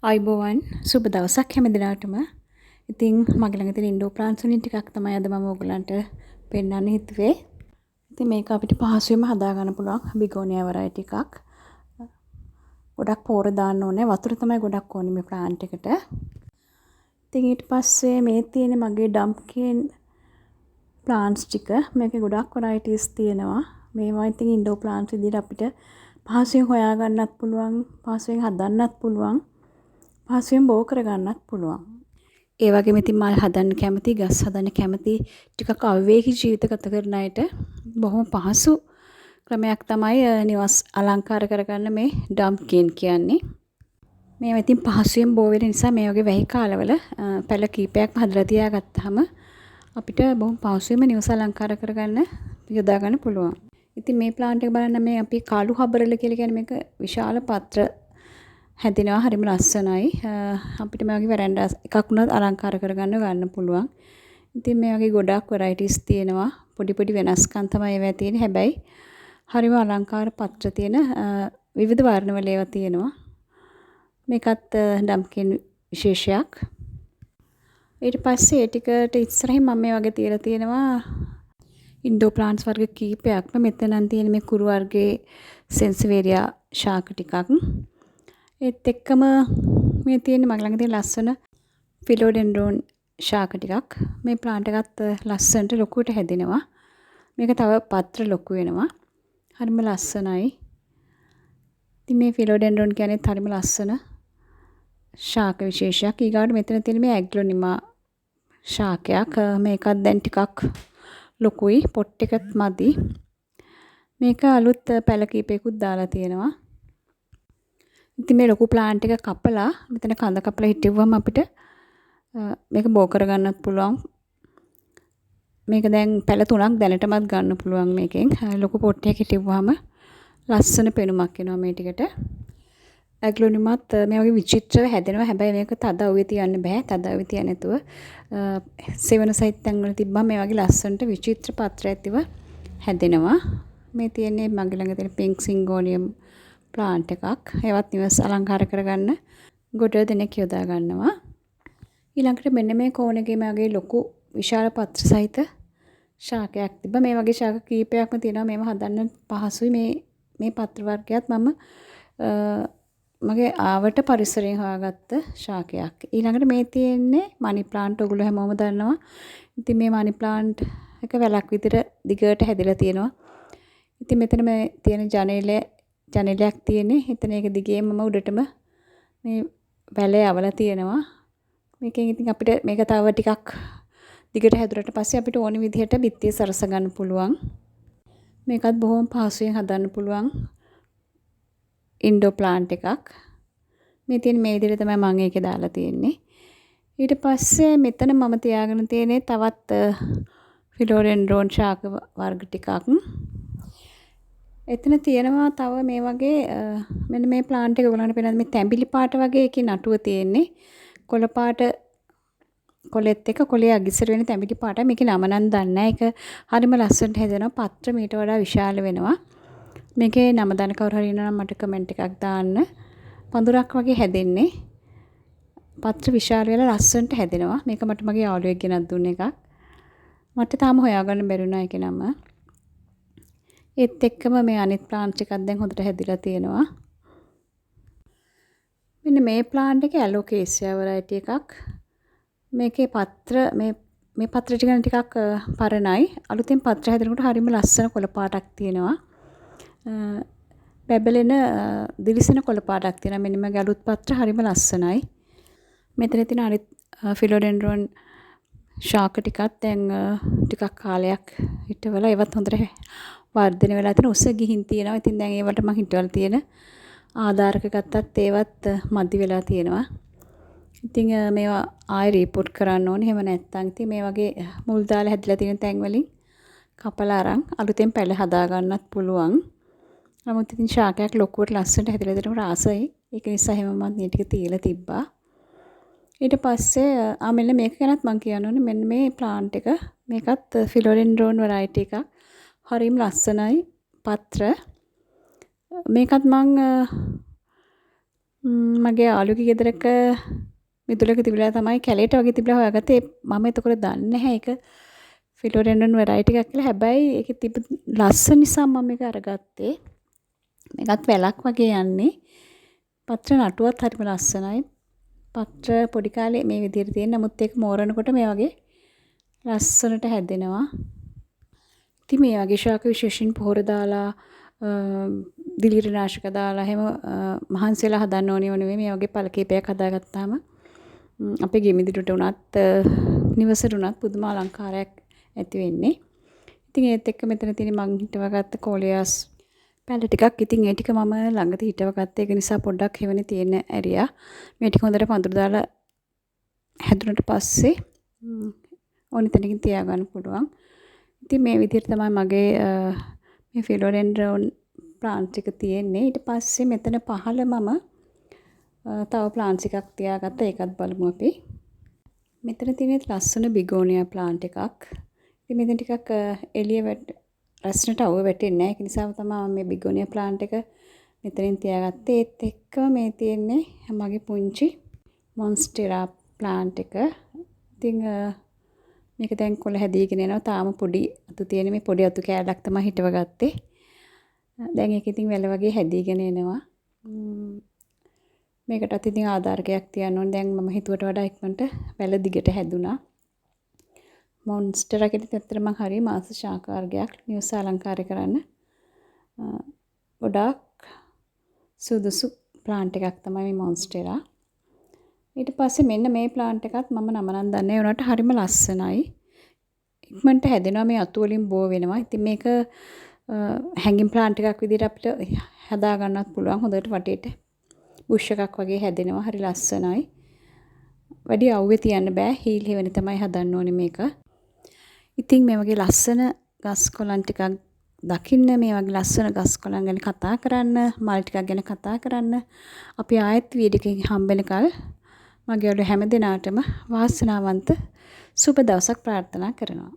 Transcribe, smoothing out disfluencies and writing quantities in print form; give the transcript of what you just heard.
අයිබෝවන් සුබ දවසක් හැම දිනාටම. ඉතින් මගේ ළඟ තියෙන ඉන්ඩෝ ප්ලාන්ට්ස් වලින් ටිකක් තමයි අද මම ඔයගලන්ට පෙන්වන්න හිතුවේ. ඉතින් මේක අපිට පහසුවෙන්ම හදා ගන්න පුළුවන් බිගෝනියා වෙරයිටි එකක්. ගොඩක් පෝර දාන්න ඕනේ. වතුර තමයි ගොඩක් ඕනේ මේ ප්ලාන්ට් එකට. ඉතින් ඊට පස්සේ මේ තියෙන මගේ ඩම්ප්කින් ප්ලාන්ට්ස් ටික. මේකේ ගොඩක් වෙරයිටිස් තියෙනවා. මේවා ඉතින් ඉන්ඩෝ ප්ලාන්ට්ස් විදිහට අපිට පහසුවෙන් හොයා ගන්නත් පුළුවන්, පහසුවෙන් හදන්නත් පුළුවන්. පහසුවෙන් බෝ කරගන්නත් පුළුවන්. ඒ වගේම ඉතින් මල් හදන්න කැමති, ගස් හදන්න කැමති, ටිකක් අවවේගී ජීවිත ගත කරන අයට බොහොම පහසු ක්‍රමයක් තමයි නිවස් අලංකාර කරගන්න මේ ඩම්ප්කින් කියන්නේ. මේවා ඉතින් පහසුවෙන් බෝ වෙන නිසා මේ වගේ වැහි කාලවල පැල කීපයක්ම හදලා තියාගත්තාම අපිට බොහොම පහසුවෙන්ම නිවස අලංකාර කරගන්න යොදා ගන්න පුළුවන්. ඉතින් මේ ප්ලාන්ට් එක බලන්න මේ අපි කාලු හබරල කියලා කියන්නේ මේක විශාල පත්‍ර හැදෙනවා හරිම ලස්සනයි. අපිට මේ වගේ වෙරැන්ඩා එකක් වුණත් අලංකාර කරගන්න පුළුවන්. ඉතින් මේ වගේ ගොඩක් වෙරයිටිස් තියෙනවා. පොඩි පොඩි වෙනස්කම් තමයි ඒවා තියෙන්නේ. හැබැයි හරිම අලංකාර පත්‍ර තියෙන විවිධ වර්ණවල ඒවා තියෙනවා. මේකත් ඩම්ප්කින් විශේෂයක්. ඊට පස්සේ ඒ ටිකට ඉස්සරහින් මම මේ වගේ තියලා තියෙනවා ඉන්ඩෝ ප්ලාන්ට්ස් වර්ග කීපයක්ම. මෙතන නම් තියෙන මේ කුරු වර්ගයේ සෙන්සිවේරියා ශාක ටිකක්. ඒත් එක්කම මේ තියෙන මගේ ළඟ තියෙන ලස්සන ෆිලෝඩෙන්ඩ්‍රෝන් ශාක ටිකක්. මේ ප්ලාන්ට් එකත් ලස්සනට ලොකුවට හැදෙනවා. මේක තව පත්‍ර ලොකු වෙනවා. හරිම ලස්සනයි. ඉතින් මේ ෆිලෝඩෙන්ඩ්‍රෝන් කියන්නේ හරිම ලස්සන ශාක විශේෂයක්. ඊගාට මෙතන තියෙන මේ ඇග්ලොනිමා ශාකයක්. මේකත් දැන් ටිකක් ලොකුයි. පොට් එකත් මදි. මේක අලුත් පැල කීපයකුත් දාලා තියෙනවා. ඉතින් මේ ලොකු ප්ලාන්ට් එක කපලා මෙතන කඳ කපලා හිටවුවම අපිට මේක බෝ කරගන්නත් පුළුවන්. මේක දැන් පැල 3ක් දැනටමත් ගන්න පුළුවන් මේකෙන්. ලොකු පොට් එකක හිටවුවාම ලස්සන පෙනුමක් එනවා මේ ටිකට. ඇග්ලොනිමත් මේ වගේ විචිත්‍රව හැදෙනවා. හැබැයි මේක තද අවුවේ තියන්න බෑ. තද අවුවේ තියන්න නැතුව සෙවන සහිත තැන් වල තිබ්බම මේ වගේ ලස්සනට විචිත්‍ර පත්‍ර ඇතිව හැදෙනවා. මේ තියෙන්නේ මගේ ළඟ තියෙන පින්ක් සිංගෝනියම් ප්ලාන්ට් එකක්. ඒවත් නිවස අලංකාර කරගන්න ගොඩ දෙනෙක් යොදා ගන්නවා. ඊළඟට මෙන්න මේ කෝණේ මගේ ලොකු විශාල පත්‍ර සහිත ශාකයක් තිබ්බා. මේ වගේ ශාක කීපයක්ම තියෙනවා. මේව හදන්න පහසුයි. මේ පත්‍ර වර්ගයත් මම මගේ ආවට පරිසරයෙන් හොයාගත්ත ශාකයක්. ඊළඟට මේ තියෙන්නේ මනි ප්ලාන්ට්. ඔයගොල්ලෝ හැමෝම දන්නවා. ඉතින් මේ මනි ප්ලාන්ට් එක වැලක් විතර දිගට හැදිලා තියෙනවා. ඉතින් මෙතන මේ තියෙන ජනේලයක් තියෙන්නේ. එතන ඒක දිගේම උඩටම මේ වැලේ අවලා තියෙනවා. මේකෙන් ඉතින් අපිට මේක තව ටිකක් දිගට හැදුරට පස්සේ අපිට ඕන විදිහට බිත්තිය සරස ගන්න පුළුවන්. මේකත් බොහොම පහසුවෙන් හදන්න පුළුවන් ඉන්ඩෝ ප්ලාන්ට් එකක්. මේ තියෙන මේ විදිහට තමයි මම ඒකේ දාලා තියෙන්නේ. ඊට පස්සේ මෙතන මම තියාගෙන තියෙන්නේ තවත් ෆිලෝඩෙන්ඩ්‍රෝන් ශාක වර්ග ටිකක්. එතන තියෙනවා තව මේ වගේ මෙන්න මේ ප්ලාන්ට් එක ඔයගලන්ට පේනවාද මේ තැඹිලි පාට වගේ එකේ නටුව තියෙන්නේ. කොළ පාට කොළෙත් එක කොළේ අගිසර වෙන තැඹිලි පාටයි. මේකේ නම නම් දන්නේ නැහැ. ඒක හරිම ලස්සනට හැදෙනවා. පත්‍ර මීට වඩා විශාල වෙනවා. මේකේ නම දන්න කවුරු හරි ඉන්නවා නම් මට කමෙන්ට් එකක් දාන්න. පඳුරක් වගේ හැදෙන්නේ. පත්‍ර විශාල වෙලා ලස්සනට හැදෙනවා. මේක මට මගේ යාළුවෙක් ගෙනත් දුන්න එකක්. මට තාම හොයාගන්න බැරි වුණා ඒකේ නම. ඒත් එක්කම මේ අනිත් ප්ලාන්ට් එකක් දැන් හොඳට හැදිලා තියෙනවා. මෙන්න මේ ප්ලාන්ට් එකේ ඇලෝකේසියා වෙරයිටි එකක්. මේකේ පත්‍ර මේ පත්‍ර ටික ටිකක් පරණයි. අලුතෙන් පත්‍ර හැදෙනකොට හරිම ලස්සන කොළ පාටක් තියෙනවා. බැබලෙන දිලිසෙන කොළ පාටක් තියෙනවා. මෙන්න මගේ අලුත් පත්‍ර හරිම ලස්සනයි. මෙතන තියෙන අනිත් ෆිලෝඩෙන්ඩ්‍රෝන් ශාක ටිකක් දැන් ටිකක් කාලයක් හිටවලා ඒවත් හොඳට වර්ධනය වෙලා තියෙන උස ගිහින් තියෙනවා. ඉතින් දැන් ඒවට මම හිටවල තියෙන ආධාරක ගත්තත් ඒවත් මදි වෙලා තියෙනවා. ඉතින් මේවා ආයෙ රිපෝට් කරන්න ඕනේ. එහෙම නැත්නම් ඉතින් මේ වගේ මුල් දාලා හැදිලා තියෙන තැන් වලින් කපලා අරන් අලුතෙන් පැල හදා ගන්නත් පුළුවන්. නමුත් ඉතින් ශාකයක් ලොකුවට ලස්සනට හැදිලා දෙනකොට ආසයි. ඒක නිසා එහෙම මම මේ ටික තියලා තිබ්බා. ඊට පස්සේ මෙන්න මේක ගැනත් මම කියන්න ඕනේ. මෙන්න මේ ප්ලාන්ට් එක මේකත් ෆිලෝඩෙන්ඩ්‍රෝන් වෙරයිටි එකක්. හරිම ලස්සනයි පත්‍ර. මේකත් මම මගේ යාළුවගේ ගෙදරක මිදුලක තිබිලා තමයි කැලේට වගේ තිබිලා හොයාගත්තේ. මම එතකොට දන්නේ නැහැ ඒක ෆිලෝඩෙන්ඩ්‍රන් වෙරයිටි එකක් කියලා. හැබැයි ඒකේ තිබ්බ ලස්සන නිසා මම මේක අරගත්තේ. මේකත් වැලක් වගේ යන්නේ. පත්‍ර නටුවත් හරිම ලස්සනයි. පත්‍ර පොඩි කාලේ මේ විදිහට තියෙන. නමුත් ඒක මෝරනකොට මේ වගේ ලස්සනට හැදෙනවා. ඉතින් මේ වගේ ශාක විශේෂයෙන් පොහොර දාලා දිලීරනාශක දාලා එහෙම මහන්සියලා හදන්න ඕනේ නෙවෙයි. මේ වගේ පළ කීපයක් හදාගත්තාම අපේ ගෙමිදිරට උනත් නිවසට උනත් පුදුම අලංකාරයක් ඇති වෙන්නේ. ඉතින් ඒත් එක්ක මෙතන තියෙන මං හිටවගත්ත කොලියාස් පැල ටිකක්. ඉතින් ඒ ටික මම ළඟදී හිටවගත්ත. ඒක නිසා පොඩ්ඩක් හෙවනේ තියෙන ඇරියා. මේ ටික හොඳට පඳුරු දාලා හැදුනට පස්සේ ඕනි තැනකින් තියාගන්න පුළුවන්. ඉතින් මේ විදිහට තමයි මගේ මේ ෆිලෝඩෙන්ඩ්‍රෝන් ප්ලාන්ට් එක තියෙන්නේ. ඊට පස්සේ මෙතන පහළ මම තව ප්ලාන්ට්ස් එකක් තියාගත්තා. ඒකත් බලමු අපි. මෙතන තියෙන ලස්සන බිගෝනියා ප්ලාන්ට් එකක්. ඉතින් මෙතන ටිකක් එළිය රස්නට අවුව වැටෙන්නේ නැහැ. ඒක නිසා තමයි මම මේ බිගෝනියා ප්ලාන්ට් එක මෙතනින් තියාගත්තේ. ඒත් එක්ක මේ තියෙන්නේ මගේ පුංචි මොන්ස්ටෙරා ප්ලාන්ට් එක. ඉතින් මේක දැන් කොළ හැදීගෙන යනවා. තාම පොඩි අතු තියෙන මේ පොඩි අතු කෑල්ලක් තමයි හිටව ගත්තේ. දැන් ඒක ඉතින් වැල වගේ හැදීගෙන එනවා. මේකටත් ඉතින් ආධාරකයක් තියන්න ඕනේ. දැන් මම හිතුවට වඩා ඉක්මනට වැල දිගට හැදුනා. මොන්ස්ටර් එකේ ඇත්තට මම හරි මාස ශාකාර්ගයක් නිවස අලංකාරය කරන්න ගොඩාක් සුදුසු ප්ලාන්ට් එකක් තමයි මේ මොන්ස්ටෙරා. ඊට පස්සේ මෙන්න මේ ප්ලාන්ට් එකත් මම නම නම් දන්නේ උනාට හරිම ලස්සනයි. ඉක්මනට හැදෙනවා. මේ අතු වලින් බෝ වෙනවා. ඉතින් මේක හැංගින් ප්ලාන්ට් එකක් විදිහට අපිට හදා ගන්නත් පුළුවන්. හොඳට වටේට බුෂ් එකක් වගේ හැදෙනවා. හරි ලස්සනයි. වැඩි අවුවේ තියන්න බෑ. හීල් හෙවනේ තමයි හදන්න ඕනේ මේක. ඉතින් මේ වගේ ලස්සන ගස් කොළන් ටිකක් දකින්න, මේ වගේ ලස්සන ගස් කොළන් ගැන කතා කරන්න, මල් ටිකක් ගැන කතා කරන්න අපි ආයෙත් වීඩියෝ එකකින් හම්බෙනකල් මගේ ඔයාලා හැම දිනාටම වාසනාවන්ත සුබ දවසක් ප්‍රාර්ථනා කරනවා.